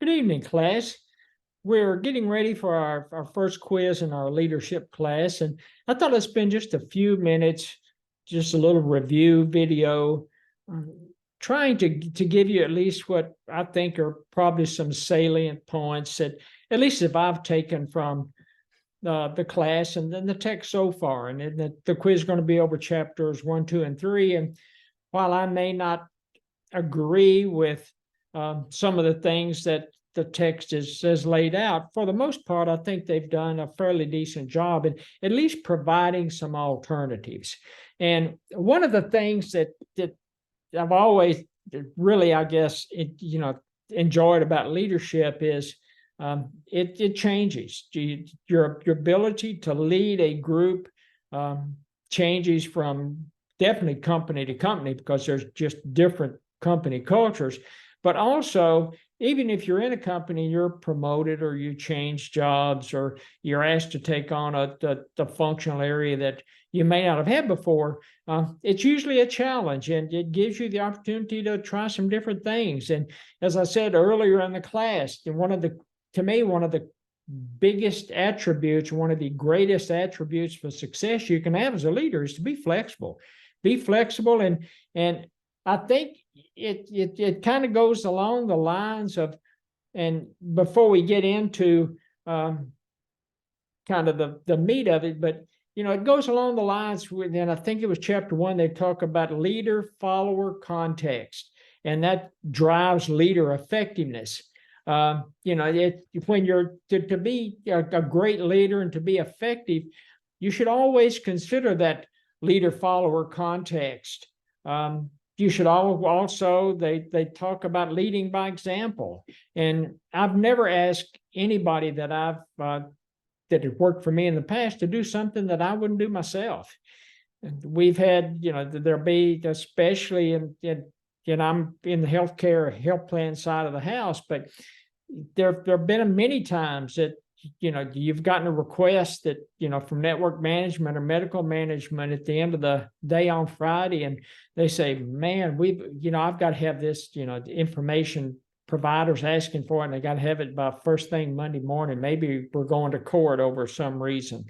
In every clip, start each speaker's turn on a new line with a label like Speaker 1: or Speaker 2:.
Speaker 1: Good evening, class. We're getting ready for our first quiz in our leadership class, and I thought I'd spend just a few minutes, just a little review video, trying to give you at least what I think are probably some salient points that, at least if I've taken from the class and then the text so far. And then the quiz is going to be over chapters 1, 2, and 3. And while I may not agree with some of the things that the text is laid out, for the most part, I think they've done a fairly decent job in at least providing some alternatives. And one of the things that I've always really, I guess, enjoyed about leadership is it changes. Your ability to lead a group changes from definitely company to company, because there's just different company cultures. But also, even if you're in a company, you're promoted or you change jobs or you're asked to take on the functional area that you may not have had before, it's usually a challenge, and it gives you the opportunity to try some different things. And as I said earlier in the class, one of the biggest attributes, one of the greatest attributes for success you can have as a leader is to be flexible. Be flexible, and I think it kind of goes along the lines of, and before we get into kind of the meat of it, but it goes along the lines with, and I think it was chapter 1, they talk about leader follower context, and that drives leader effectiveness. When you're to be a great leader and to be effective, you should always consider that leader follower context. You should also, they talk about leading by example. And I've never asked anybody that that had worked for me in the past to do something that I wouldn't do myself. We've had, there'll be, especially I'm in the health plan side of the house, but there have been many times that you've gotten a request that from network management or medical management at the end of the day on Friday, and they say, man, I've got to have this, information providers asking for it, and they got to have it by first thing Monday morning. Maybe we're going to court over some reason.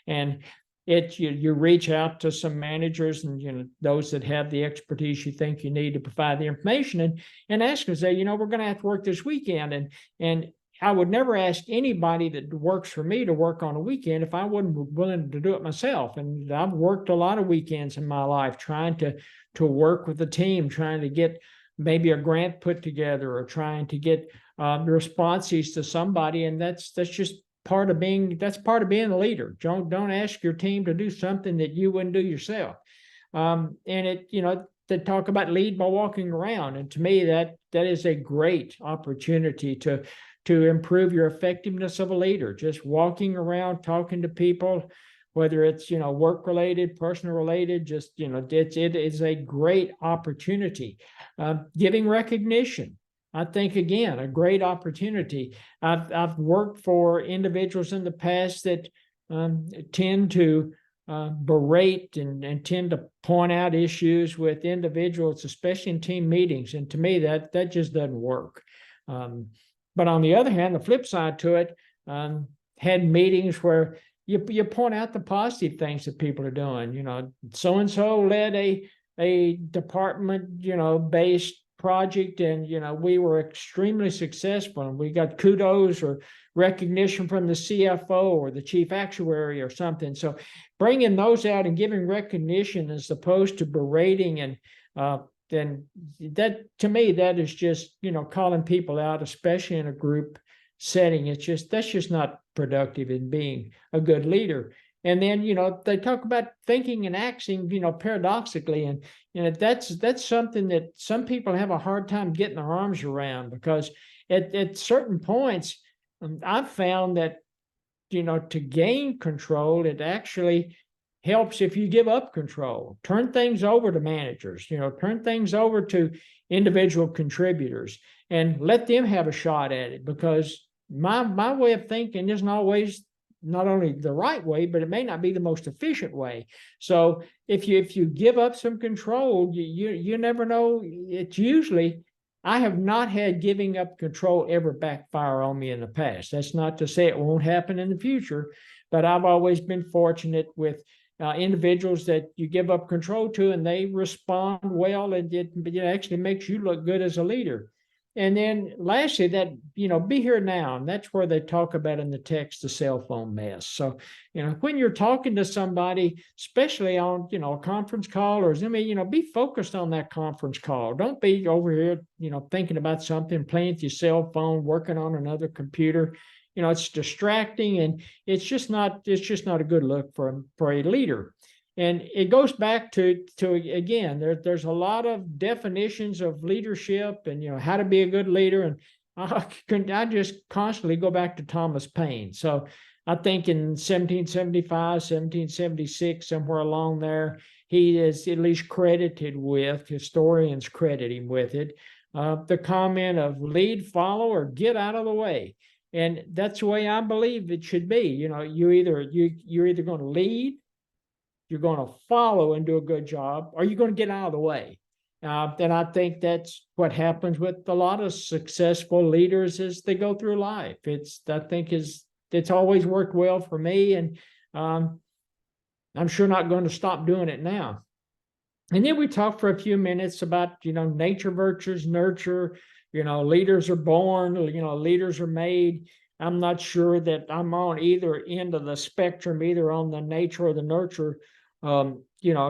Speaker 1: And you reach out to some managers and those that have the expertise you think you need to provide the information, and ask them, say, we're going to have to work this weekend, and I would never ask anybody that works for me to work on a weekend if I wasn't willing to do it myself. And I've worked a lot of weekends in my life trying to work with a team, trying to get maybe a grant put together, or trying to get responses to somebody. And that's just part of being a leader. Don't ask your team to do something that you wouldn't do yourself. And they talk about lead by walking around. And to me, that is a great opportunity to improve your effectiveness of a leader. Just walking around, talking to people, whether it's, work related, personal related, just, it is a great opportunity. Giving recognition, I think, again, a great opportunity. I've worked for individuals in the past that tend to berate and tend to point out issues with individuals, especially in team meetings. And to me, that just doesn't work. But on the other hand, the flip side to it, had meetings where you point out the positive things that people are doing. So-and-so led a department, based project, and, we were extremely successful, and we got kudos or recognition from the CFO or the chief actuary or something. So bringing those out and giving recognition as opposed to berating and then that, to me, that is just, calling people out, especially in a group setting. That's just not productive in being a good leader. And then, they talk about thinking and acting, paradoxically. And, that's something that some people have a hard time getting their arms around, because at certain points, I've found that, to gain control, it actually helps if you give up control. Turn things over to managers, turn things over to individual contributors, and let them have a shot at it, because my way of thinking isn't always not only the right way, but it may not be the most efficient way. So if you give up some control, you never know. It's usually, I have not had giving up control ever backfire on me in the past. That's not to say it won't happen in the future, but I've always been fortunate with individuals that you give up control to, and they respond well, and it actually makes you look good as a leader. And then lastly, that, be here now. And that's where they talk about in the text, the cell phone mess. So, when you're talking to somebody, especially on, a conference call or Zoom, be focused on that conference call. Don't be over here, thinking about something, playing with your cell phone, working on another computer. It's distracting, and it's just not a good look for a leader. And it goes back to again, there's a lot of definitions of leadership and, how to be a good leader. And I just constantly go back to Thomas Paine. So I think in 1775, 1776, somewhere along there, he is at least credited with, historians credit him with it, the comment of lead, follow, or get out of the way. And that's the way I believe it should be. You're either going to lead, you're going to follow and do a good job, or you're going to get out of the way. And I think that's what happens with a lot of successful leaders as they go through life. It's always worked well for me, and I'm sure not going to stop doing it now. And then we talked for a few minutes about, nature versus nurture. Leaders are born, leaders are made. I'm not sure that I'm on either end of the spectrum, either on the nature or the nurture,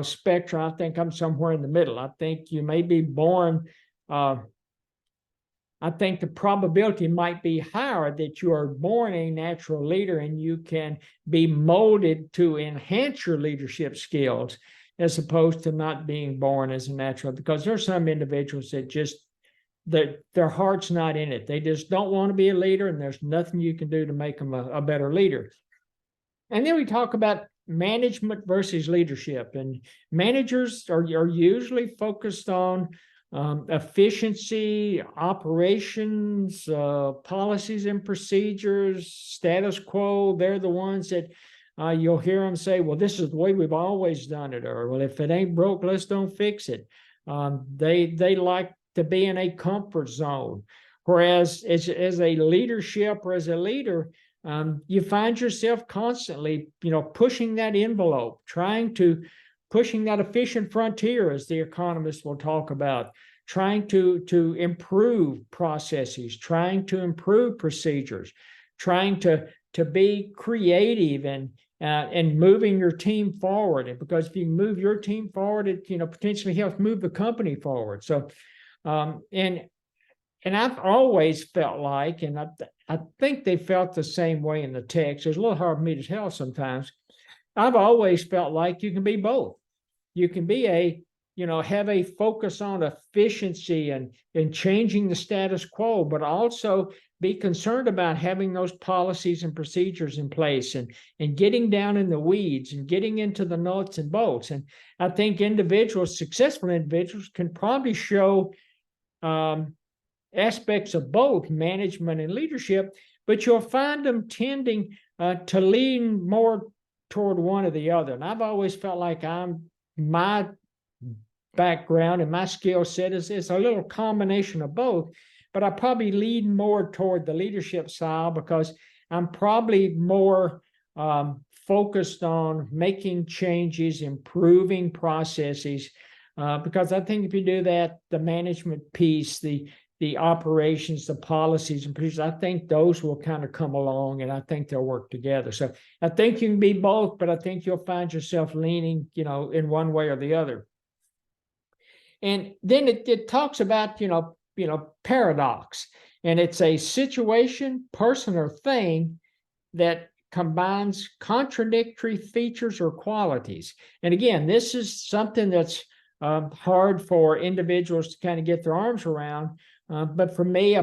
Speaker 1: spectrum. I think I'm somewhere in the middle. I think you may be born. I think the probability might be higher that you are born a natural leader and you can be molded to enhance your leadership skills, as opposed to not being born as a natural, because there are some individuals that just, their heart's not in it. They just don't want to be a leader, and there's nothing you can do to make them a better leader. And then we talk about management versus leadership. And managers are usually focused on efficiency, operations, policies and procedures, status quo. They're the ones that you'll hear them say, well, this is the way we've always done it, or, well, if it ain't broke, let's don't fix it. They like to be in a comfort zone. Whereas as a leadership or as a leader, you find yourself constantly, pushing that envelope, pushing that efficient frontier, as the economists will talk about, trying to improve processes, trying to improve procedures, trying to be creative and moving your team forward. And because if you move your team forward, it potentially helps move the company forward. So and I've always felt like, and I think they felt the same way in the text. It's a little hard for me to tell sometimes. I've always felt like you can be both. You can be have a focus on efficiency and changing the status quo, but also be concerned about having those policies and procedures in place and getting down in the weeds and getting into the nuts and bolts. And I think successful individuals can probably show aspects of both management and leadership, but you'll find them tending to lean more toward one or the other. And I've always felt like my background and my skill set is a little combination of both, but I probably lean more toward the leadership style because I'm probably more focused on making changes, improving processes, because I think if you do that, the management piece, the operations, the policies and procedures, I think those will kind of come along, and I think they'll work together. So I think you can be both, but I think you'll find yourself leaning, in one way or the other. And then it talks about, paradox, and it's a situation, person, or thing that combines contradictory features or qualities. And again, this is something that's hard for individuals to kind of get their arms around. But for me,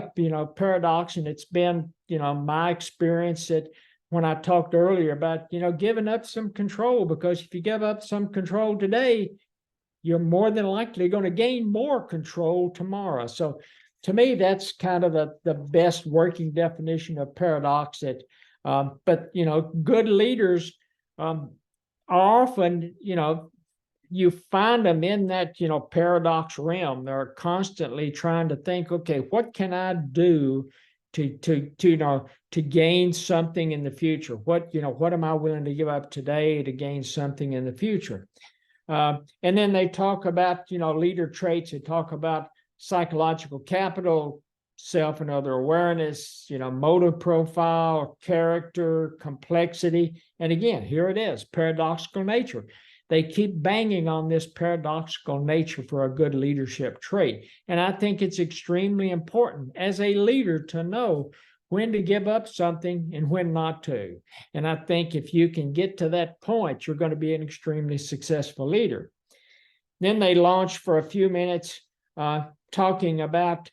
Speaker 1: paradox, and it's been, my experience that when I talked earlier about, giving up some control, because if you give up some control today, you're more than likely going to gain more control tomorrow. So to me, that's kind of the best working definition of paradox. But good leaders are often, you find them in that, paradox realm. They're constantly trying to think, okay, what can I do to gain something in the future? What am I willing to give up today to gain something in the future? And then they talk about, leader traits. They talk about psychological capital, self and other awareness, motive profile, character, complexity. And again, here it is, paradoxical nature. They keep banging on this paradoxical nature for a good leadership trait. And I think it's extremely important as a leader to know when to give up something and when not to. And I think if you can get to that point, you're going to be an extremely successful leader. Then they launch for a few minutes talking about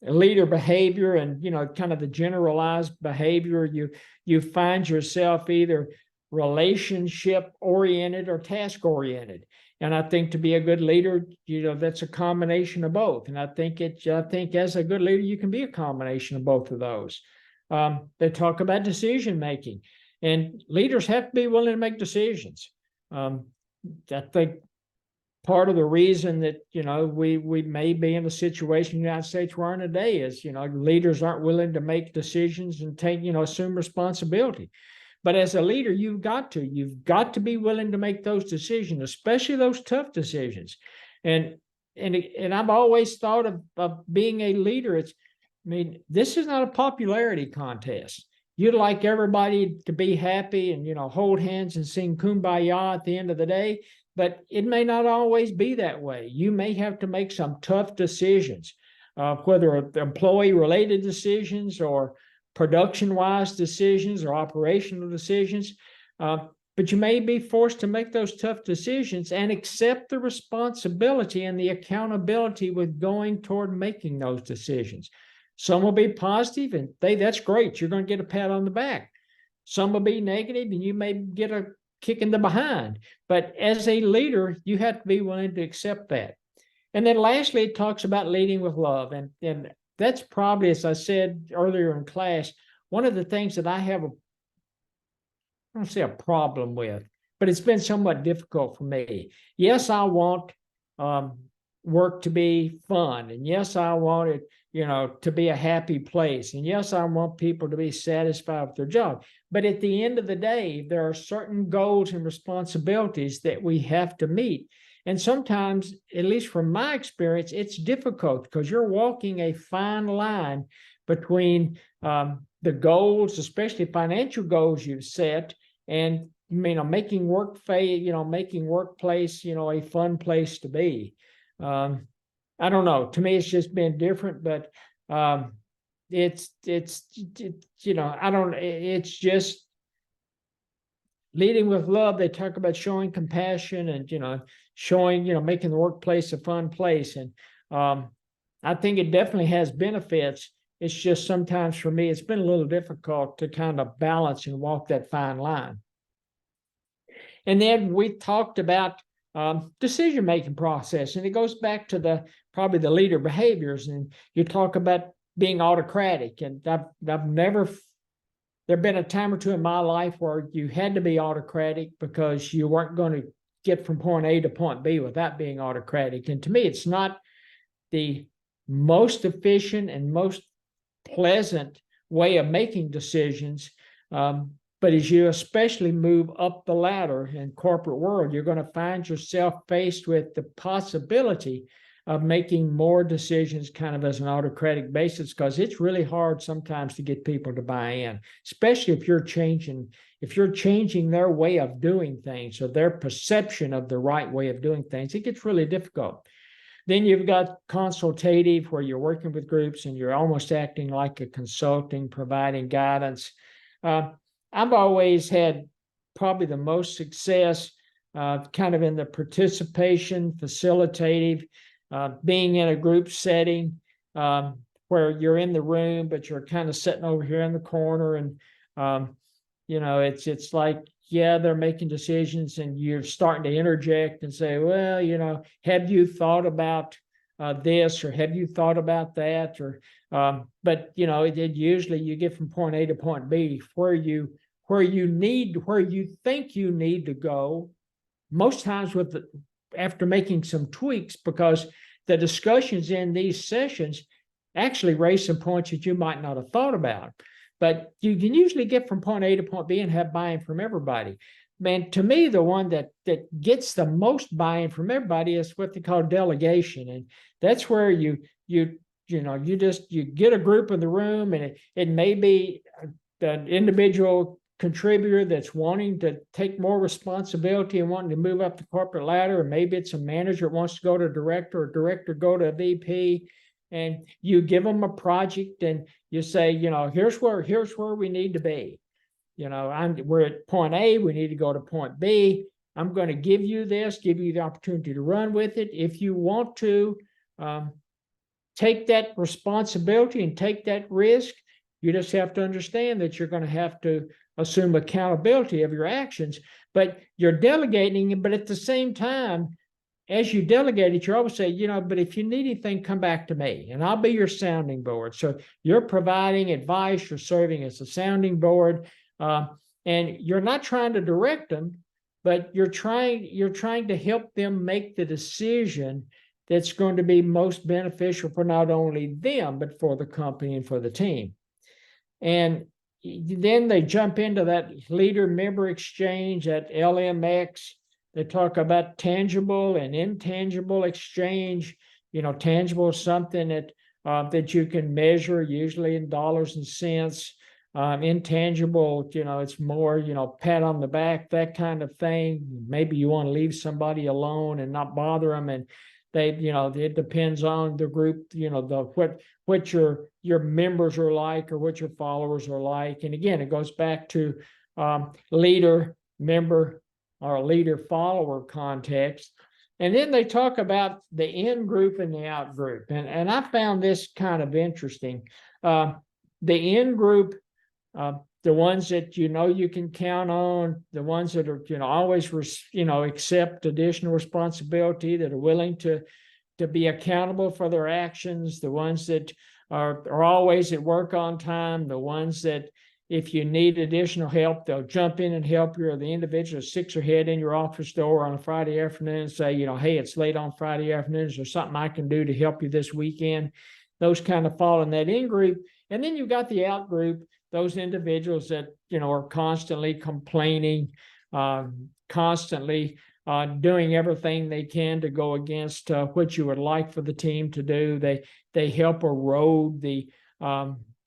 Speaker 1: leader behavior and, kind of the generalized behavior. You find yourself either relationship oriented or task oriented. And I think to be a good leader, that's a combination of both. And I think as a good leader, you can be a combination of both of those. They talk about decision making, and leaders have to be willing to make decisions. I think part of the reason that we may be in a situation in the United States we're in today is leaders aren't willing to make decisions and take assume responsibility. But as a leader, you've got to be willing to make those decisions, especially those tough decisions. And I've always thought of being a leader. This is not a popularity contest. You'd like everybody to be happy and hold hands and sing Kumbaya at the end of the day, but it may not always be that way. You may have to make some tough decisions, whether employee-related decisions or production-wise decisions or operational decisions, but you may be forced to make those tough decisions and accept the responsibility and the accountability with going toward making those decisions. Some will be positive, and that's great. You're going to get a pat on the back. Some will be negative, and you may get a kick in the behind. But as a leader, you have to be willing to accept that. And then lastly, it talks about leading with love. And that's probably, as I said earlier in class, one of the things that I don't say a problem with, but it's been somewhat difficult for me. Yes, I want work to be fun. And yes, I want it, to be a happy place. And yes, I want people to be satisfied with their job. But at the end of the day, there are certain goals and responsibilities that we have to meet. And sometimes, at least from my experience, it's difficult because you're walking a fine line between the goals, especially financial goals you've set, and making making workplace, a fun place to be. I don't know. To me, it's just been different, but it's just leading with love. They talk about showing compassion and, showing, making the workplace a fun place. And I think it definitely has benefits. It's just sometimes for me, it's been a little difficult to kind of balance and walk that fine line. And then we talked about decision-making process, and it goes back to probably the leader behaviors. And you talk about being autocratic, and I've never, there've been a time or two in my life where you had to be autocratic because you weren't going to get from point A to point B without being autocratic. And to me, it's not the most efficient and most pleasant way of making decisions. But as you especially move up the ladder in corporate world, you're going to find yourself faced with the possibility of making more decisions kind of as an autocratic basis, because it's really hard sometimes to get people to buy in, especially if you're changing their way of doing things or their perception of the right way of doing things. It gets really difficult. Then you've got consultative, where you're working with groups and you're almost acting like a consulting, providing guidance. I've always had probably the most success kind of in the participation, facilitative, being in a group setting where you're in the room, but you're kind of sitting over here in the corner. And, it's like, yeah, they're making decisions and you're starting to interject and say, well, have you thought about this, or have you thought about that? Or, but usually you get from point A to point B where you think you need to go, most times after making some tweaks, because the discussions in these sessions actually raise some points that you might not have thought about. But you can usually get from point A to point B and have buy-in from everybody. Man, to me, the one that gets the most buy-in from everybody is what they call delegation. And that's where you get a group in the room, and it may be an individual contributor that's wanting to take more responsibility and wanting to move up the corporate ladder, or maybe it's a manager that wants to go to director, or director go to a VP, and you give them a project and you say, here's where we need to be. We're at point A, we need to go to point B. I'm going to give you this, give you the opportunity to run with it. If you want to take that responsibility and take that risk, you just have to understand that you're going to have to assume accountability of your actions, but you're delegating. But at the same time, as you delegate it, you always say, but if you need anything, come back to me and I'll be your sounding board. So you're providing advice, you're serving as a sounding board, and you're not trying to direct them, but you're trying to help them make the decision that's going to be most beneficial for not only them, but for the company and for the team. And then they jump into that leader-member exchange at LMX. They talk about tangible and intangible exchange. Tangible is something that you can measure, usually in dollars and cents. Intangible, it's more, pat on the back, that kind of thing. Maybe you want to leave somebody alone and not bother them. And it depends on the group, what your members are like, or what your followers are like. And again, it goes back to leader, member, or leader follower context. And then they talk about the in group and the out group. And I found this kind of interesting. The in group, the ones that you can count on, the ones that are always accept additional responsibility, that are willing to be accountable for their actions, the ones that are always at work on time, the ones that if you need additional help, they'll jump in and help you, or the individual sticks their head in your office door on a Friday afternoon and say, hey, it's late on Friday afternoon, is there something I can do to help you this weekend? Those kind of fall in that in group. And then you've got the out group, those individuals that are constantly complaining, constantly doing everything they can to go against what you would like for the team to do. They help erode the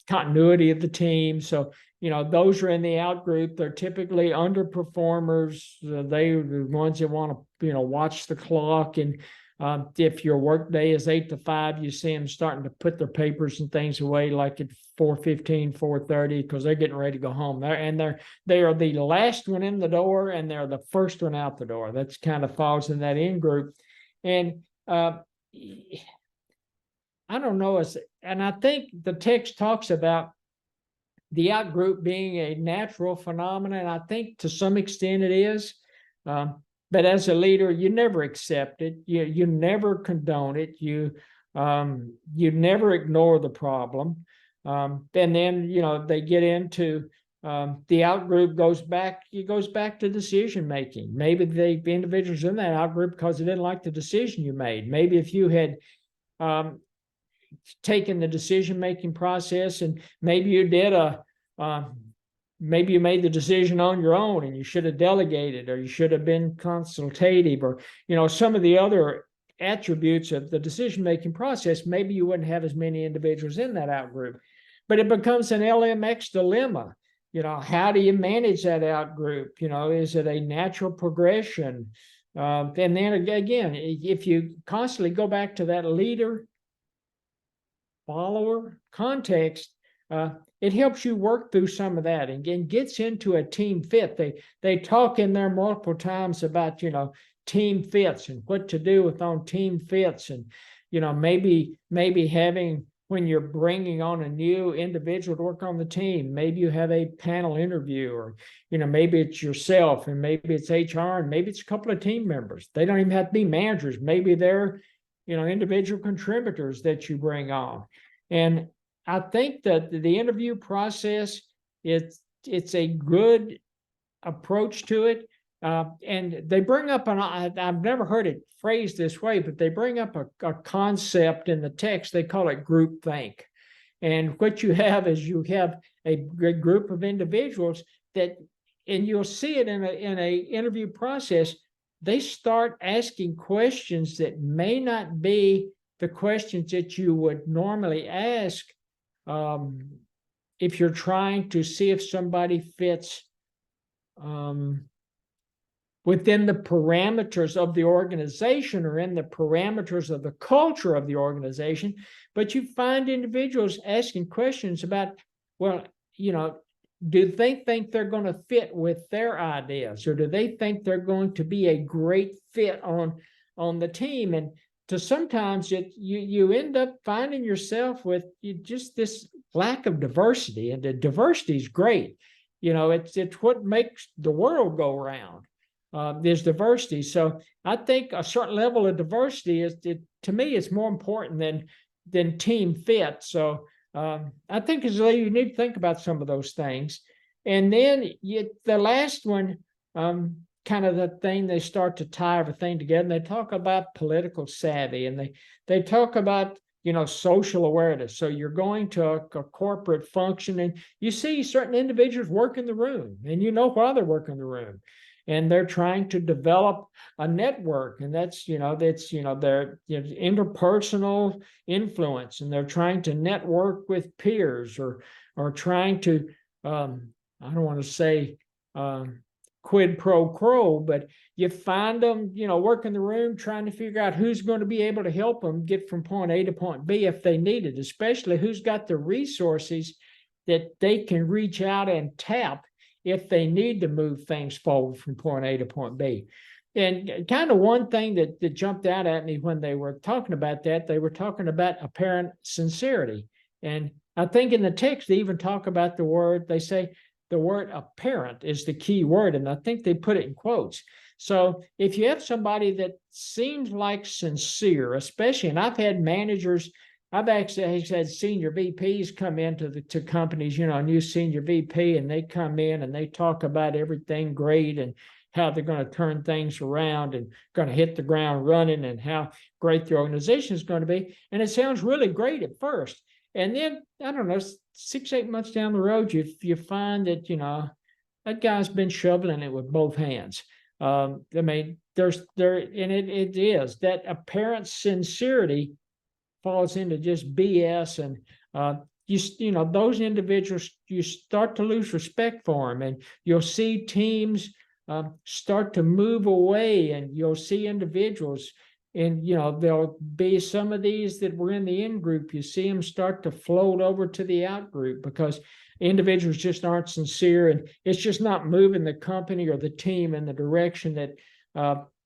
Speaker 1: continuity of the team. So those are in the out group. They're typically underperformers. They're the ones that want to watch the clock, and if your work day is 8 to 5, you see them starting to put their papers and things away like at 4:15, 4:30, because they're getting ready to go home. They are the last one in the door, and they're the first one out the door. That's kind of falls in that in group. And I don't know, and I think the text talks about the out group being a natural phenomenon. I think to some extent it is. But as a leader, you never accept it. You never condone it. You never ignore the problem. And then they get into the out group goes back to decision making. Maybe the individuals in that out group because they didn't like the decision you made. Maybe if you had taken the decision making process, and maybe you did maybe you made the decision on your own and you should have delegated, or you should have been consultative, or some of the other attributes of the decision-making process, maybe you wouldn't have as many individuals in that out group. But it becomes an LMX dilemma. How do you manage that out group? Is it a natural progression? And then again, if you constantly go back to that leader follower context, it helps you work through some of that and gets into a team fit. They talk in there multiple times about, team fits and what to do on team fits. And, maybe having, when you're bringing on a new individual to work on the team, maybe you have a panel interview, or, maybe it's yourself, and maybe it's HR, and maybe it's a couple of team members. They don't even have to be managers. Maybe they're, individual contributors that you bring on. And I think that the interview process, it's a good approach to it. And they bring up, I've never heard it phrased this way, but they bring up a concept in the text. They call it groupthink. And what you have is you have a group of individuals that, and you'll see it in a interview process, they start asking questions that may not be the questions that you would normally ask if you're trying to see if somebody fits within the parameters of the organization or in the parameters of the culture of the organization. But you find individuals asking questions about, well, do they think they're going to fit with their ideas, or do they think they're going to be a great fit on the team? And to sometimes you end up finding yourself with just this lack of diversity, and the diversity is great. It's what makes the world go round. There's diversity. So I think a certain level of diversity to me, it's more important than team fit. So I think as a leader, you need to think about some of those things. And then the last one, kind of the thing, they start to tie everything together, and they talk about political savvy, and they talk about social awareness. So you're going to a corporate function, and you see certain individuals work in the room, and why they work in the room. And they're trying to develop a network, and that's their interpersonal influence, and they're trying to network with peers, or trying to I don't want to say quid pro quo, but you find them work in the room trying to figure out who's going to be able to help them get from point A to point B if they need it, especially who's got the resources that they can reach out and tap if they need to move things forward from point A to point B. And kind of one thing that jumped out at me when they were talking about that, they were talking about apparent sincerity. And I think in the text, they even talk about they say the word apparent is the key word. And I think they put it in quotes. So if you have somebody that seems like sincere, especially, and I've had managers, I've actually had senior VPs come into to companies, a new senior VP, and they come in and they talk about everything great and how they're going to turn things around and going to hit the ground running and how great the organization is going to be. And it sounds really great at first. And then, I don't know, 6-8 months down the road, you find that, that guy's been shoveling it with both hands. I mean, it is that apparent sincerity falls into just BS, and those individuals, you start to lose respect for them, and you'll see teams start to move away, and you'll see individuals, and there'll be some of these that were in the in group, you see them start to float over to the out group because individuals just aren't sincere, and it's just not moving the company or the team in the direction that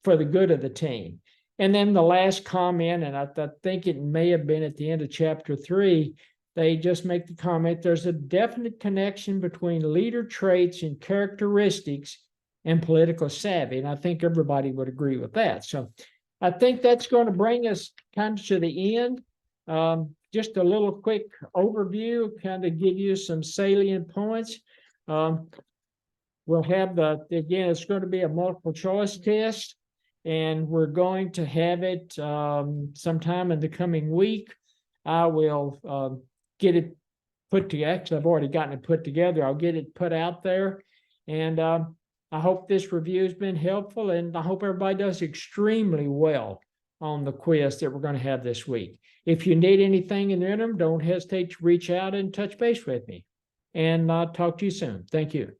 Speaker 1: for the good of the team. And then the last comment, and I think it may have been at the end of chapter 3, they just make the comment, there's a definite connection between leader traits and characteristics and political savvy. And I think everybody would agree with that. So I think that's going to bring us kind of to the end. Just a little quick overview, kind of give you some salient points. We'll have again, it's going to be a multiple choice test. And we're going to have it sometime in the coming week. I will get it put together. Actually, I've already gotten it put together. I'll get it put out there. And I hope this review has been helpful. And I hope everybody does extremely well on the quiz that we're going to have this week. If you need anything in the interim, don't hesitate to reach out and touch base with me. And I'll talk to you soon. Thank you.